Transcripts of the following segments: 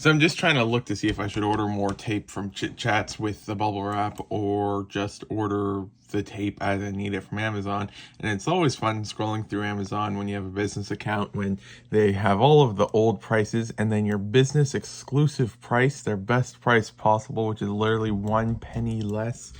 So I'm just trying to look to see if I should order more tape from Chit Chats with the bubble wrap or just order the tape as I need it from Amazon. And it's always fun scrolling through Amazon when you have a business account, when they have all of the old prices and then your business exclusive price, their best price possible, which is literally 1 penny less.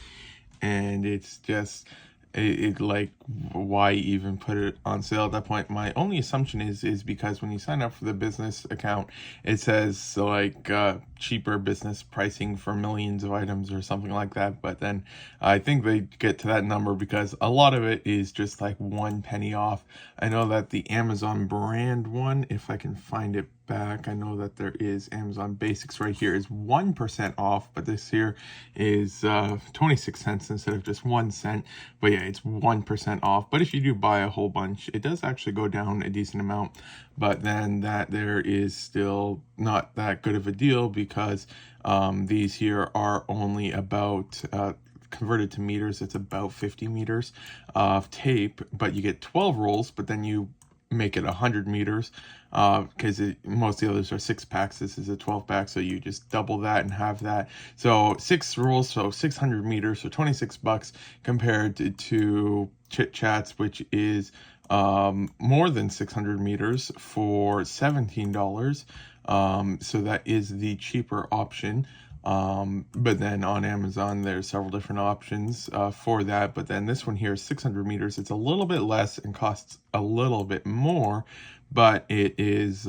And it's just like, why even put it on sale at that point? My only assumption is because when you sign up for the business account, it says like cheaper business pricing for millions of items or something like that. But then I think they get to that number because a lot of it is just like 1 penny off. I know that the Amazon brand one, if I can find it back, I know that there is Amazon Basics right here, is 1% off, but this here is 26 cents instead of just 1 cent. But yeah, it's 1% off. But if you do buy a whole bunch, it does actually go down a decent amount. But then that there is still not that good of a deal because these here are only about converted to meters, it's about 50 meters of tape, but you get 12 rolls, but then you make it 100 meters because most of the others are 6 packs. This is a 12 pack, so you just double that and have that. So 6 rolls, so 600 meters, so 26 bucks compared to Chit Chats, which is more than 600 meters for $17. So that is the cheaper option. But then on Amazon, there's several different options for that. But then this one here is 600 meters. It's a little bit less and costs a little bit more, but it is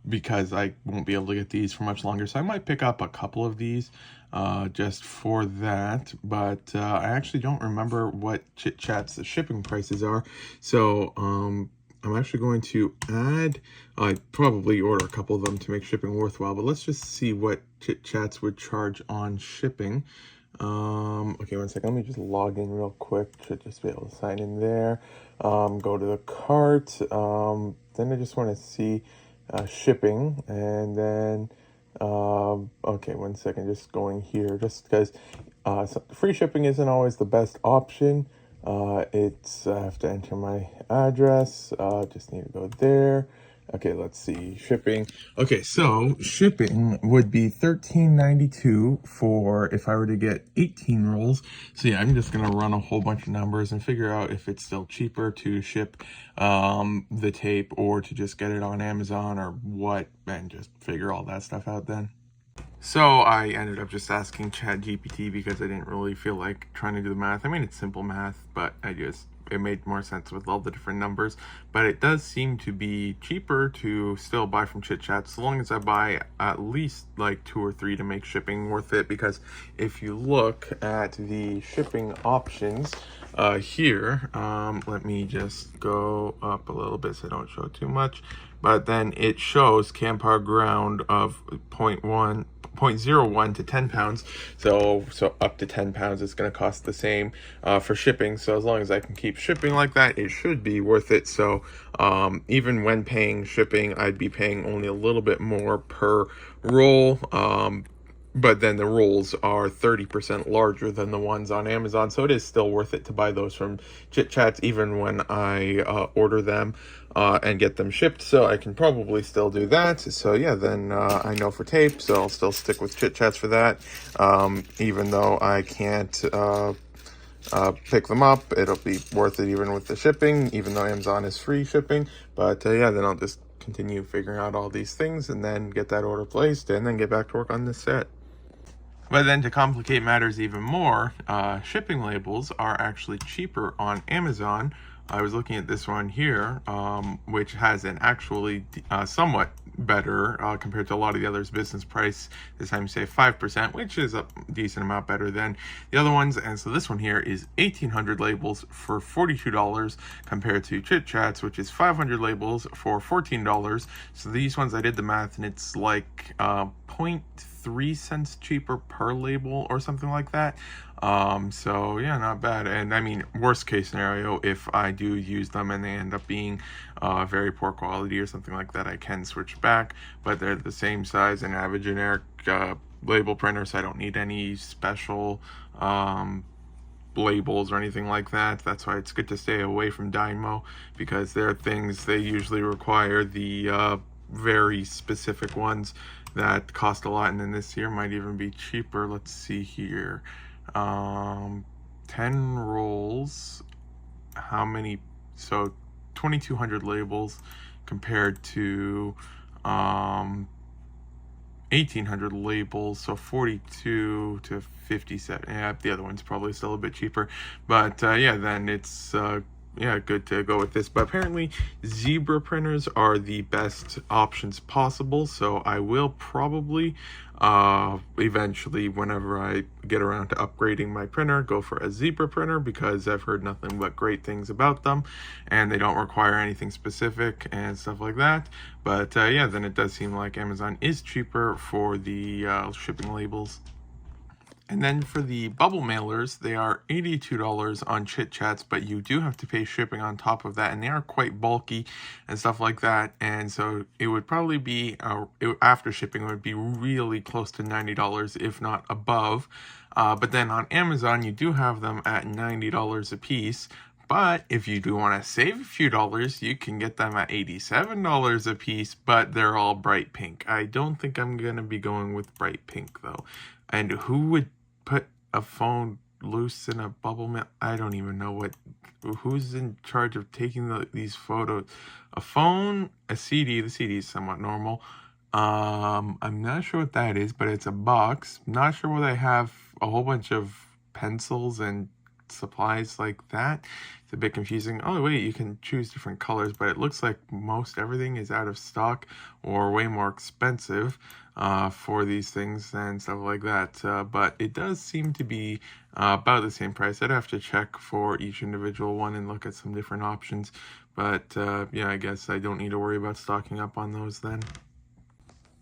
because I won't be able to get these for much longer. So I might pick up a couple of these just for that. But I actually don't remember what Chit Chat's shipping prices are. So I'm actually going to add, I'd probably order a couple of them to make shipping worthwhile, but let's just see what Chit Chats would charge on shipping. Okay, 1 second, let me just log in real quick. Should just be able to sign in there. Go to the cart. Then I just want to see shipping, and then okay, 1 second, just going here, just because free shipping isn't always the best option. It's I have to enter my address, just need to go there. Okay, let's see, shipping. Okay, so shipping would be $13.92 for if I were to get 18 rolls. So yeah, I'm just gonna run a whole bunch of numbers and figure out if it's still cheaper to ship the tape or to just get it on Amazon or what, and just figure all that stuff out then. So I ended up just asking ChatGPT because I didn't really feel like trying to do the math. I mean, it's simple math, but it made more sense with all the different numbers. But it does seem to be cheaper to still buy from Chit Chat, so long as I buy at least like 2 or 3 to make shipping worth it. Because if you look at the shipping options here, let me just go up a little bit so I don't show too much. But then it shows Campar ground of 0.01 to 10 pounds. So up to 10 pounds, it's going to cost the same for shipping. So as long as I can keep shipping like that, it should be worth it. So even when paying shipping, I'd be paying only a little bit more per roll. But then the rolls are 30% larger than the ones on Amazon. So it is still worth it to buy those from Chit Chats, even when I order them and get them shipped. So I can probably still do that. So yeah, then I know for tape, so I'll still stick with Chit Chats for that. Even though I can't pick them up, it'll be worth it even with the shipping, even though Amazon is free shipping. But yeah, then I'll just continue figuring out all these things and then get that order placed and then get back to work on this set. But then to complicate matters even more, shipping labels are actually cheaper on Amazon. I was looking at this one here, which has an actually somewhat better compared to a lot of the others business price. This time you save 5%, which is a decent amount better than the other ones. And so this one here is 1,800 labels for $42 compared to Chit Chats, which is 500 labels for $14. So these ones, I did the math, and it's like 0.3 cents cheaper per label or something like that. So yeah, not bad. And I mean, worst case scenario, if I do use them and they end up being very poor quality or something like that, I can switch back, but they're the same size and have a generic label printer, so I don't need any special labels or anything like that. That's why it's good to stay away from Dynamo, because there are things they usually require the very specific ones that cost a lot, and then this here might even be cheaper. Let's see here. 10 rolls, how many? So 2,200 labels compared to 1,800 labels, so 42 to 57. Yeah, the other one's probably still a bit cheaper, but yeah, then it's yeah, good to go with this. But apparently zebra printers are the best options possible, so I will probably eventually, whenever I get around to upgrading my printer, go for a zebra printer, because I've heard nothing but great things about them, and they don't require anything specific and stuff like that. But yeah, then it does seem like Amazon is cheaper for the shipping labels. And then for the bubble mailers, they are $82 on Chit Chats, but you do have to pay shipping on top of that, and they are quite bulky and stuff like that. And so it would probably be, after shipping, it would be really close to $90, if not above. But then on Amazon, you do have them at $90 a piece. But if you do want to save a few dollars, you can get them at $87 a piece, but they're all bright pink. I don't think I'm going to be going with bright pink, though. And who would put a phone loose in a bubble mail? I don't even know who's in charge of taking these photos. A phone, a CD. The CD is somewhat normal. I'm not sure what that is, but it's a box. Not sure whether they have a whole bunch of pencils and supplies like that. It's a bit confusing. Oh wait, you can choose different colors, but it looks like most everything is out of stock or way more expensive for these things and stuff like that. But it does seem to be about the same price. I'd have to check for each individual one and look at some different options. But yeah, I guess I don't need to worry about stocking up on those then.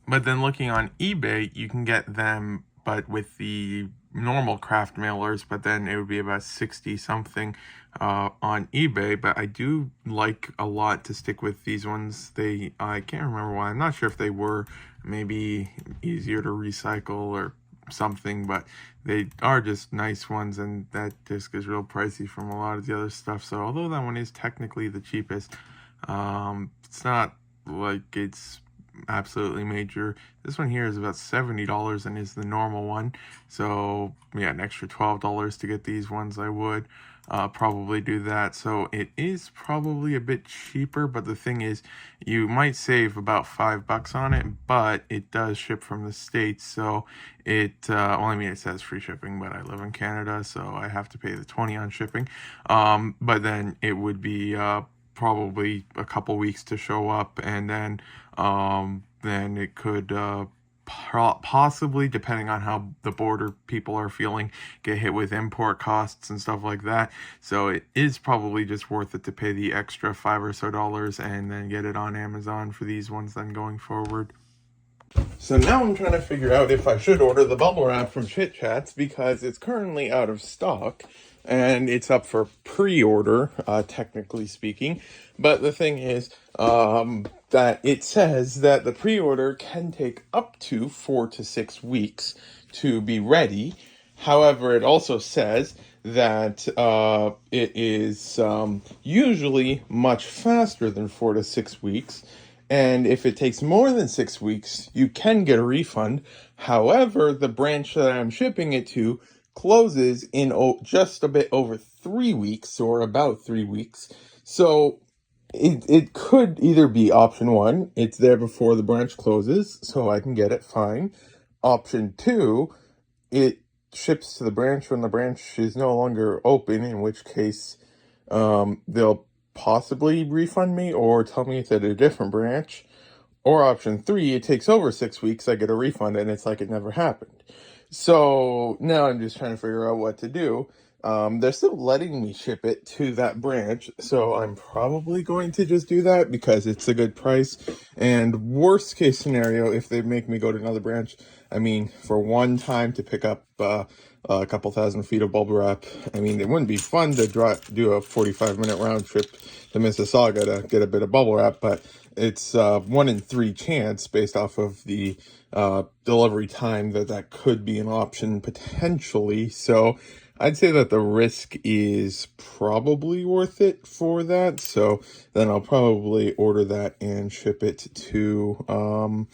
But then looking on eBay, you can get them, but with the normal craft mailers, but then it would be about 60 something on eBay. But I do like a lot to stick with these ones. I can't remember why. I'm not sure if they were maybe easier to recycle or something, but they are just nice ones, and that disc is real pricey from a lot of the other stuff. So although that one is technically the cheapest, it's not like it's absolutely major. This one here is about $70 and is the normal one. So yeah, an extra $12 to get these ones, I would probably do that. So it is probably a bit cheaper, but the thing is, you might save about $5 on it, but it does ship from the States. So it, well, I mean, it says free shipping, but I live in Canada, so I have to pay the 20 on shipping. But then it would be probably a couple weeks to show up, and then it could possibly, depending on how the border people are feeling, get hit with import costs and stuff like that. So it is probably just worth it to pay the extra $5 or so and then get it on Amazon for these ones then going forward. So now I'm trying to figure out if I should order the bubble wrap from Chit Chats, because it's currently out of stock and it's up for pre-order, technically speaking. But the thing is that it says that the pre-order can take up to 4 to 6 weeks to be ready. However, it also says that it is usually much faster than 4 to 6 weeks. And if it takes more than 6 weeks, you can get a refund. However, the branch that I'm shipping it to closes in just a bit over 3 weeks, or about 3 weeks. So it could either be option one, it's there before the branch closes, so I can get it fine. Option two, it ships to the branch when the branch is no longer open, in which case they'll possibly refund me or tell me it's at a different branch. Or option three, it takes over 6 weeks, I get a refund, and it's like it never happened. So now I'm just trying to figure out what to do. They're still letting me ship it to that branch, so I'm probably going to just do that because it's a good price. And worst case scenario, if they make me go to another branch, I mean, for one time to pick up a couple thousand feet of bubble wrap, I mean, it wouldn't be fun to do a 45-minute round trip to Mississauga to get a bit of bubble wrap, but it's 1 in 3 chance based off of the delivery time that could be an option potentially. So I'd say that the risk is probably worth it for that. So then I'll probably order that and ship it to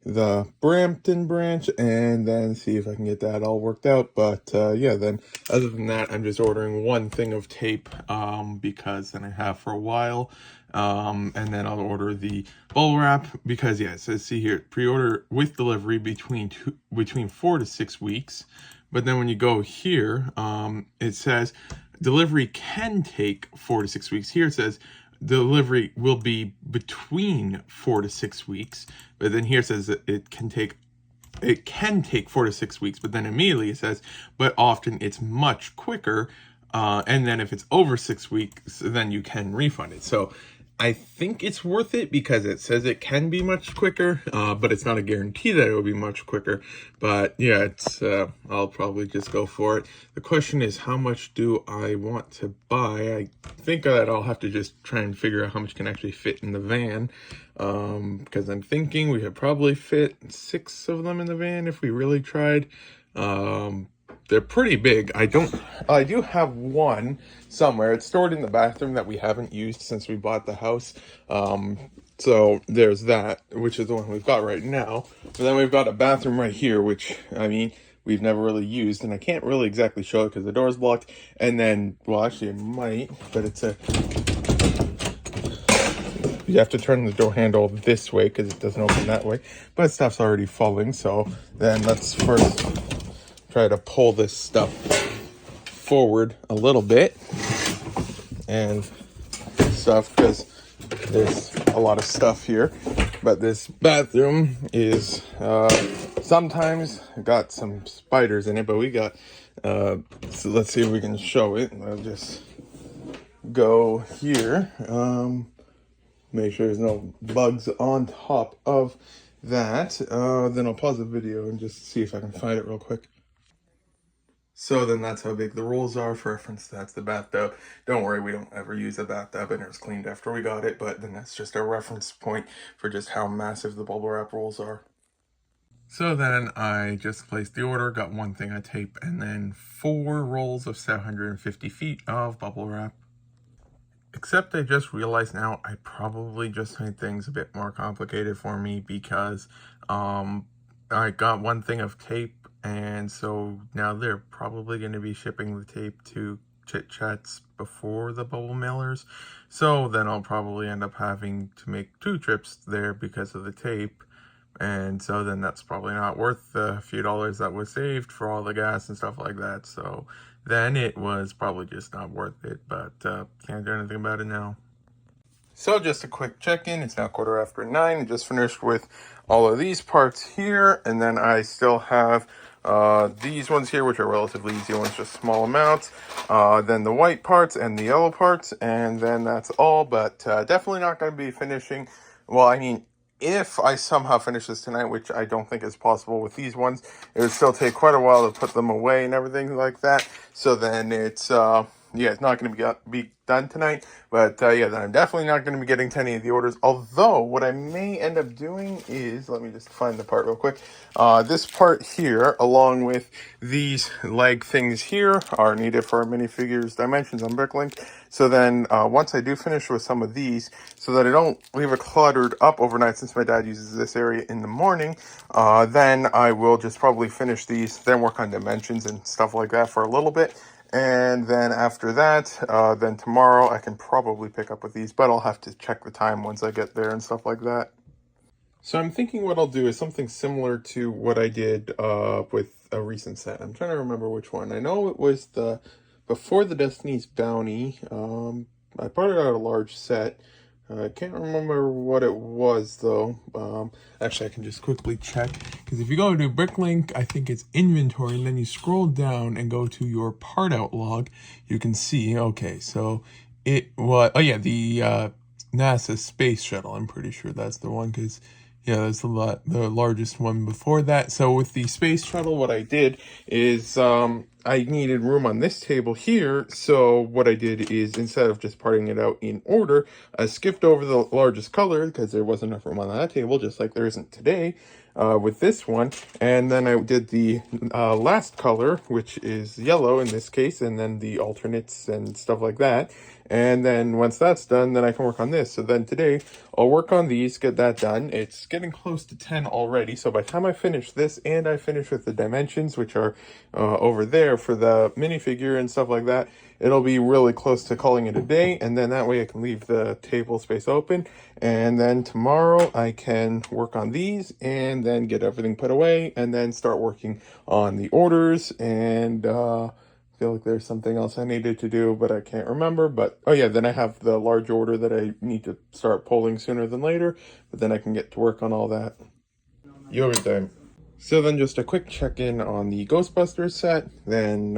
the Brampton branch and then see if I can get that all worked out. But yeah, then other than that, I'm just ordering one thing of tape because then I have for a while. And then I'll order the bubble wrap because yeah, it says, see here, pre-order with delivery between 4 to 6 weeks. But then when you go here, it says delivery can take 4 to 6 weeks. Here it says delivery will be between 4 to 6 weeks. But then here it says that it can take 4 to 6 weeks. But then immediately it says, but often it's much quicker. And then if it's over 6 weeks, then you can refund it. So I think it's worth it because it says it can be much quicker, but it's not a guarantee that it will be much quicker. But yeah, it's I'll probably just go for it. The question is, how much do I want to buy? I think that I'll have to just try and figure out how much can actually fit in the van, because I'm thinking we could probably fit 6 of them in the van if we really tried. They're pretty big. I do have one somewhere. It's stored in the bathroom that we haven't used since we bought the house. So there's that, which is the one we've got right now. But then we've got a bathroom right here, which, I mean, we've never really used. And I can't really exactly show it because the door's blocked. And then, well, actually it might, but it's you have to turn the door handle this way because it doesn't open that way. But stuff's already falling. So then let's first try to pull this stuff forward a little bit and stuff because there's a lot of stuff here. But this bathroom is sometimes got some spiders in it, but we got so let's see if we can show it. I'll just go here, make sure there's no bugs on top of that. Then I'll pause the video and just see if I can find it real quick. So then that's how big the rolls are. For reference, that's the bathtub. Don't worry, we don't ever use a bathtub and it was cleaned after we got it, but then that's just a reference point for just how massive the bubble wrap rolls are. So then I just placed the order, got one thing of tape, and then 4 rolls of 750 feet of bubble wrap. Except I just realized now I probably just made things a bit more complicated for me because I got one thing of tape, and so now they're probably going to be shipping the tape to Chit Chats before the bubble mailers. So then I'll probably end up having to make 2 trips there because of the tape. And so then that's probably not worth the few dollars that was saved for all the gas and stuff like that. So then it was probably just not worth it, but can't do anything about it now. So just a quick check-in. It's now 9:15. I just finished with all of these parts here, and then I still have these ones here, which are relatively easy ones, just small amounts. Then the white parts and the yellow parts, and then that's all. But definitely not going to be finishing. Well, I mean, if I somehow finish this tonight, which I don't think is possible with these ones, it would still take quite a while to put them away and everything like that. So then it's it's not going to be done tonight. But yeah, then I'm definitely not going to be getting to any of the orders. Although what I may end up doing is, let me just find the part real quick. This part here, along with these leg things here, are needed for minifigures dimensions on Bricklink. So then once I do finish with some of these, so that I don't leave it cluttered up overnight since my dad uses this area in the morning, then I will just probably finish these, then work on dimensions and stuff like that for a little bit. And then after that, then tomorrow I can probably pick up with these, but I'll have to check the time once I get there and stuff like that. So I'm thinking what I'll do is something similar to what I did with a recent set. I'm trying to remember which one. I know it was the before the Destiny's Bounty. I brought it out a large set. I can't remember what it was though. Actually, I can just quickly check, because if you go to Bricklink, I think it's inventory, and then you scroll down and go to your part out log, you can see, okay, so it was, oh yeah, the NASA space shuttle. I'm pretty sure that's the one, because yeah, that's the largest one before that. So with the space shuttle, what I did is I needed room on this table here, so what I did is, instead of just parting it out in order, I skipped over the largest color because there wasn't enough room on that table, just like there isn't today with this one. And then I did the last color, which is yellow in this case, and then the alternates and stuff like that. And then once that's done, then I can work on this. So then today, I'll work on these, get that done. It's getting close to 10 already. So by the time I finish this and I finish with the dimensions, which are over there for the minifigure and stuff like that, it'll be really close to calling it a day. And then that way I can leave the table space open. And then tomorrow I can work on these and then get everything put away and then start working on the orders and, feel like there's something else I needed to do, but I can't remember. But oh yeah, then I have the large order that I need to start pulling sooner than later, but then I can get to work on all that. Yogurt time. So then just a quick check-in on the Ghostbusters set, then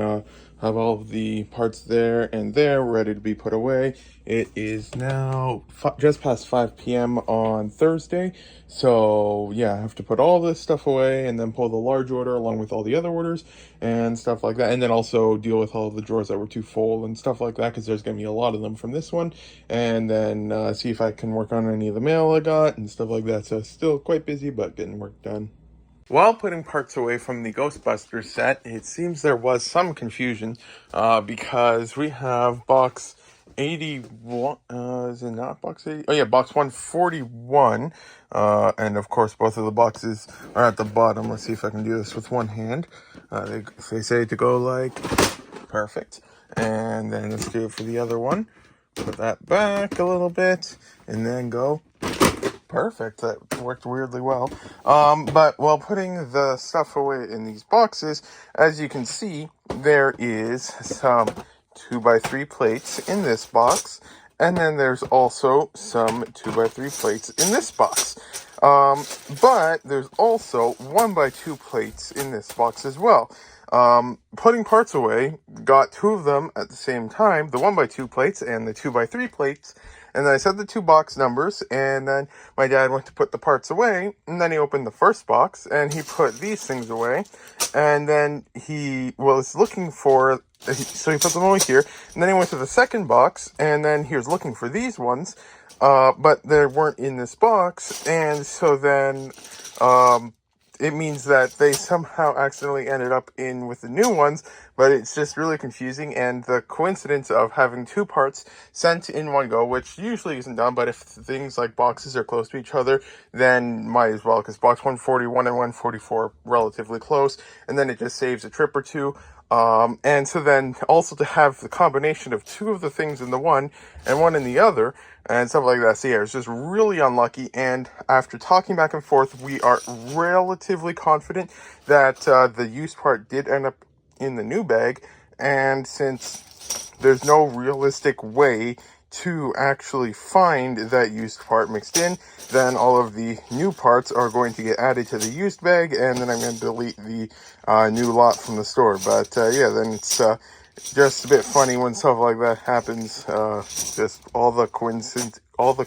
have all of the parts there and there ready to be put away. It is now just past 5 p.m. on Thursday, so yeah, I have to put all this stuff away and then pull the large order along with all the other orders and stuff like that, and then also deal with all of the drawers that were too full and stuff like that, because there's going to be a lot of them from this one, and then see if I can work on any of the mail I got and stuff like that. So still quite busy, but getting work done. While putting parts away from the Ghostbusters set, it seems there was some confusion because we have box 81, is it not box 80? Oh yeah, box 141, and of course both of the boxes are at the bottom. Let's see if I can do this with one hand. They say to go like, perfect, and then let's do it for the other one. Put that back a little bit, and then go. Perfect. That worked weirdly well. But while putting the stuff away in these boxes, as you can see, there is some 2x3 plates in this box, and then there's also some 2x3 plates in this box. But there's also 1x2 plates in this box as well. Putting parts away, got two of them at the same time, the 1x2 plates and the 2x3 plates. And then I said the two box numbers, and then my dad went to put the parts away, and then he opened the first box, and he put these things away, and then he was looking for, so he put them over here, and then he went to the second box, and then he was looking for these ones, but they weren't in this box, and so then, it means that they somehow accidentally ended up in with the new ones, but it's just really confusing, and the coincidence of having two parts sent in one go, which usually isn't done, but if things like boxes are close to each other, then might as well, because box 141 and 144 are relatively close, and then it just saves a trip or two. And so then also to have the combination of two of the things in the one and one in the other and stuff like that. So yeah, it's just really unlucky. And after talking back and forth, we are relatively confident that the used part did end up in the new bag. And since there's no realistic way to actually find that used part mixed in, then all of the new parts are going to get added to the used bag, and then I'm going to delete the new lot from the store. But yeah, then it's just a bit funny when stuff like that happens. Just all the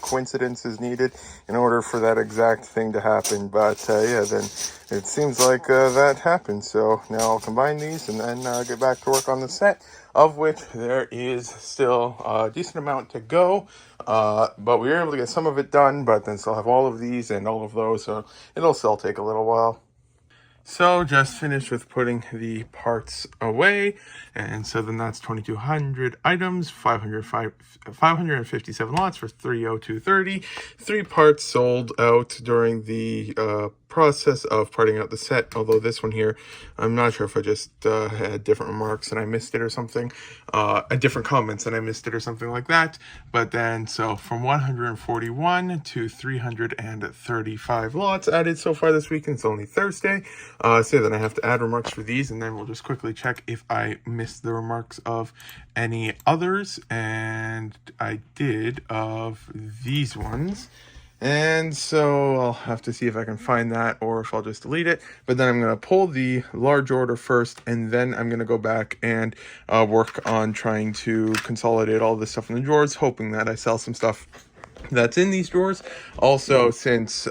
coincidences needed in order for that exact thing to happen. But yeah, then it seems like that happened. So now I'll combine these and then get back to work on the set, of which there is still a decent amount to go. But we were able to get some of it done, but then still have all of these and all of those, so it'll still take a little while. So just finished with putting the parts away, and so then that's 2,200 items, 557 lots for 302.30. 3 parts sold out during the process of parting out the set, although this one here, I'm not sure if I just had different remarks and I missed it or something, different comments and I missed it or something like that. But then, so from 141 to 335 lots added so far this week, and it's only Thursday. So then I have to add remarks for these, and then we'll just quickly check if I missed the remarks of any others, and I did of these ones. And so I'll have to see if I can find that or if I'll just delete it. But then I'm going to pull the large order first, and then I'm going to go back and work on trying to consolidate all this stuff in the drawers, hoping that I sell some stuff that's in these drawers. Also, since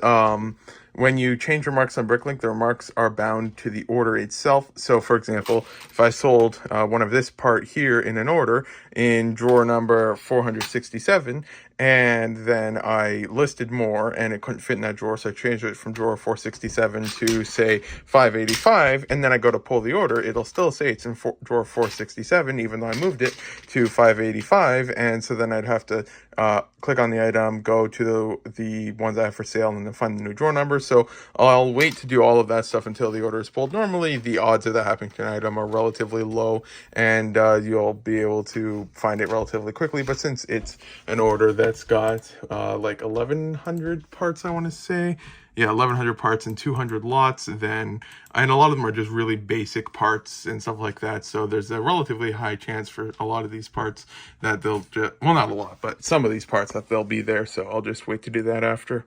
when you change remarks on Bricklink, the remarks are bound to the order itself. So, for example, if I sold one of this part here in an order in drawer number 467, and then I listed more and it couldn't fit in that drawer, so I changed it from drawer 467 to, say, 585, and then I go to pull the order, it'll still say it's in drawer 467, even though I moved it to 585, and so then I'd have to click on the item, go to the ones I have for sale, and then find the new drawer number. So I'll wait to do all of that stuff until the order is pulled. Normally, the odds of that happening to an item are relatively low, and you'll be able to find it relatively quickly. But since it's an order that's got like 1,100 parts, I want to say, yeah, 1,100 parts and 200 lots, then, and a lot of them are just really basic parts and stuff like that, so there's a relatively high chance for a lot of these parts that they'll just, well, not a lot, but some of these parts that they'll be there, so I'll just wait to do that after.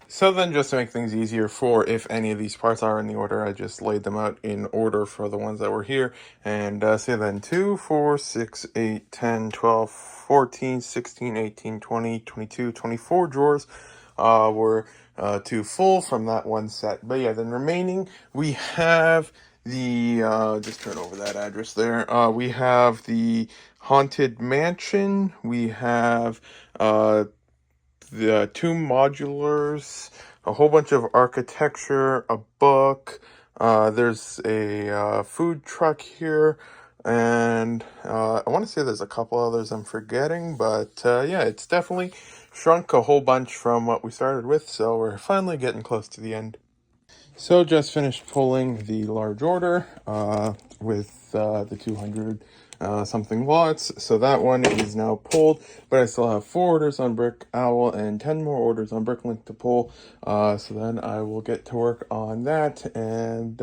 So then, just to make things easier for if any of these parts are in the order, I just laid them out in order for the ones that were here. And say then 2, 4, 6, 8, 10, 12, 14, 16, 18, 20, 22, 24 drawers were too full from that one set. But yeah, then remaining, we have the, just turn over that address there. We have the Haunted Mansion. We have, the 2 modulars, a whole bunch of architecture, a book, there's a food truck here, and I want to say there's a couple others I'm forgetting, but yeah, it's definitely shrunk a whole bunch from what we started with, so we're finally getting close to the end. So just finished pulling the large order with the 200 something lots. So that one is now pulled, but I still have 4 orders on Brick Owl and 10 more orders on Bricklink to pull. So then I will get to work on that, and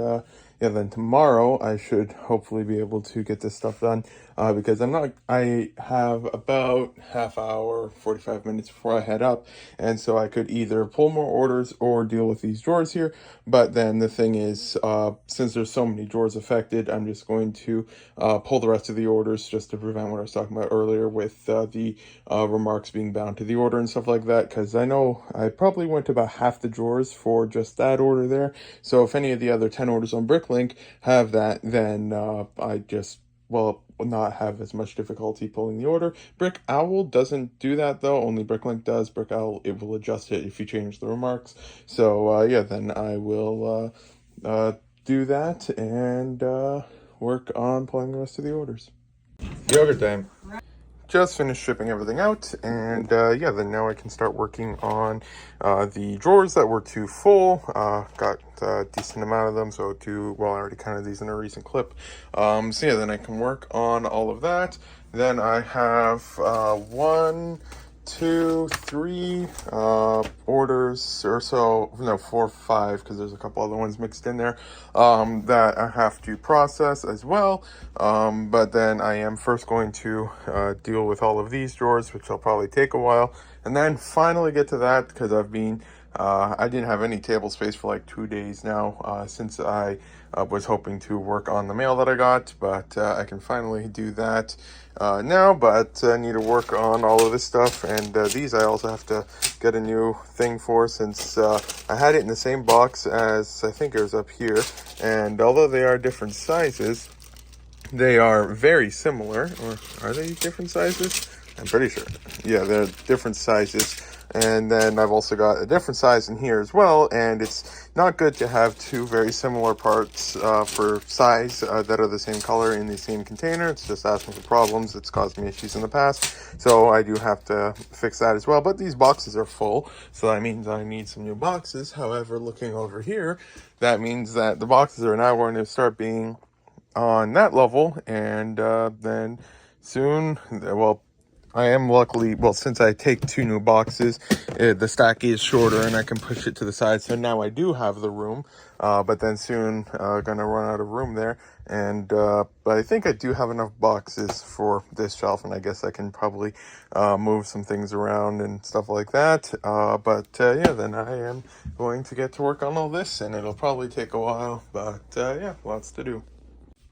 yeah, then tomorrow I should hopefully be able to get this stuff done because I have about half hour, 45 minutes before I head up, and so I could either pull more orders or deal with these drawers here. But then the thing is, since there's so many drawers affected, I'm just going to pull the rest of the orders just to prevent what I was talking about earlier with the remarks being bound to the order and stuff like that, because I know I probably went about half the drawers for just that order there. So if any of the other 10 orders on Bricklink have that, then I just, well, will not have as much difficulty pulling the order. Brick Owl doesn't do that though, only Bricklink does. Brick Owl, it will adjust it if you change the remarks. So yeah, then I will do that and work on pulling the rest of the orders. Yogurt time. Just finished shipping everything out, and yeah, then now I can start working on the drawers that were too full. Got a decent amount of them, so well, I already counted these in a recent clip. So yeah, then I can work on all of that. Then I have 1, 2, 3 orders or so, no, 4, 5, because there's a couple other ones mixed in there that I have to process as well. But then I am first going to deal with all of these drawers, which will probably take a while, and then finally get to that because I didn't have any table space for like 2 days now since I was hoping to work on the mail that I got, but I can finally do that now, but I need to work on all of this stuff, and these I also have to get a new thing for since I had it in the same box as I think it was up here, and although they are different sizes, they are very similar. Or are they different sizes? I'm pretty sure. Yeah, they're different sizes. And then I've also got a different size in here as well, and it's not good to have 2 very similar parts for size that are the same color in the same container. It's just asking for problems. It's caused me issues in the past, so I do have to fix that as well. But these boxes are full, so that means I need some new boxes. However, looking over here, that means that the boxes are now going to start being on that level, and then soon, well, I am luckily, well, since I take 2 new boxes, the stack is shorter and I can push it to the side, so now I do have the room, but then soon gonna run out of room there, and but I think I do have enough boxes for this shelf, and I guess I can probably move some things around and stuff like that, but yeah, then I am going to get to work on all this, and it'll probably take a while, but yeah, lots to do.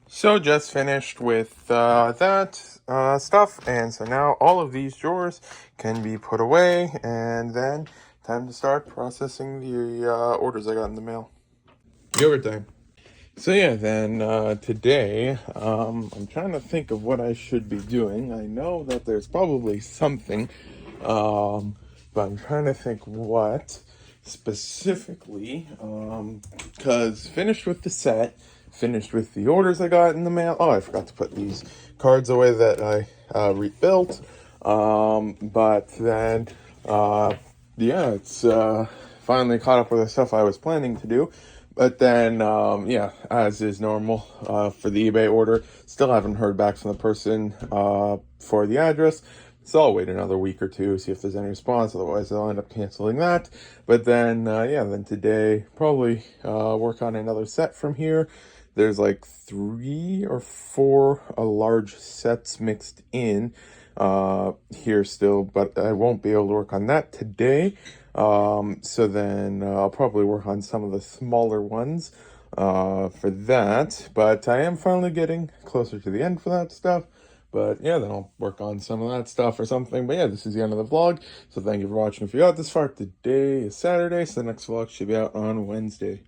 So just finished with that stuff, and so now all of these drawers can be put away, and then time to start processing the orders I got in the mail. Yogurt time. So yeah, then today, I'm trying to think of what I should be doing. I know that there's probably something, but I'm trying to think what specifically, because finished with the set, finished with the orders I got in the mail. Oh, I forgot to put these cards away that I rebuilt. But then, yeah, it's finally caught up with the stuff I was planning to do. But then, yeah, as is normal for the eBay order, still haven't heard back from the person for the address. So I'll wait another week or two, see if there's any response. Otherwise, I'll end up canceling that. But then, yeah, then today, probably work on another set from here. There's like 3 or 4 large sets mixed in here still, but I won't be able to work on that today. So then I'll probably work on some of the smaller ones for that. But I am finally getting closer to the end for that stuff. But yeah, then I'll work on some of that stuff or something. But yeah, this is the end of the vlog. So thank you for watching. If you got this far, today is Saturday, so the next vlog should be out on Wednesday.